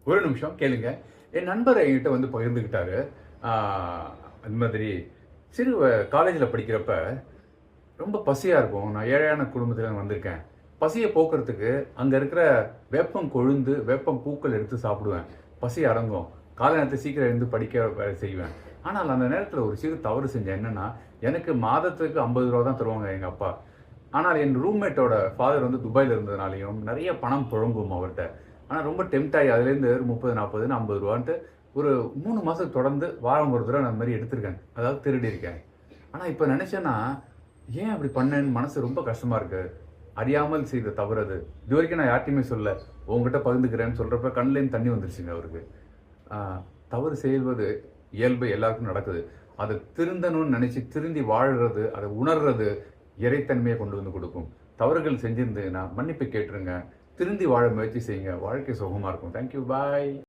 ஒரு நிமிஷம் கேளுங்க. என் நண்பர் என்கிட்ட வந்து பகிர்ந்துக்கிட்டாரு. அந்த மாதிரி சிறு காலேஜில் படிக்கிறப்ப ரொம்ப பசியாக இருக்கும். நான் ஏழையான குடும்பத்தில் வந்திருக்கேன். பசியை போக்குறதுக்கு அங்கே இருக்கிற வேப்பம் கொழுந்து, வேப்பம் பூக்கள் எடுத்து சாப்பிடுவேன். பசி அடங்கும். காலை நேரத்தில் சீக்கிரம் எழுந்து படிக்க வேலை செய்வேன். ஆனால் அந்த நேரத்தில் ஒரு சிறு தவறு செஞ்சேன். என்னன்னா, எனக்கு மாதத்துக்கு 50 ரூபா தான் தருவாங்க எங்கள் அப்பா. ஆனால் என் ரூம்மேட்டோட ஃபாதர் வந்து துபாயில் இருந்ததுனாலையும் நிறைய பணம் புழங்கும் அவர்கிட்ட. ஆனால் ரொம்ப டெம்ட் ஆகி அதுலேருந்து 30, 40ன்னு 50 ரூபான்ட்டு ஒரு 3 மாதம் தொடர்ந்து வாரம் ஒரு தடவை நான் அந்த மாதிரி எடுத்திருக்கேன். அதாவது திருடி இருக்கேன். ஆனால் இப்போ நினச்சேன்னா, ஏன் அப்படி பண்ணேன்னு மனசு ரொம்ப கஷ்டமாக இருக்குது. அறியாமல் செய்த தவறு அது. இது வரைக்கும் நான் யார்ட்டையுமே சொல்லல. உங்ககிட்ட பகிர்ந்துக்கிறேன்னு சொல்கிறப்ப கண்லேருந்து தண்ணி வந்துருச்சுங்க அவருக்கு. தவறு செய்வது இயல்பு, எல்லாருக்கும் நடக்குது. அதை திருந்தணும்னு நினச்சி திருந்தி வாழ்கிறது, அதை உணர்றது இறைத்தன்மையை கொண்டு வந்து கொடுக்கும். தவறுகள் செஞ்சிருந்தேன்னா மன்னிப்பு கேட்டுருங்க. திருந்தி வாழ முயற்சி செய்யுங்க. வாழ்க்கை சுகமாக இருக்கும். தேங்க்யூ, பாய்.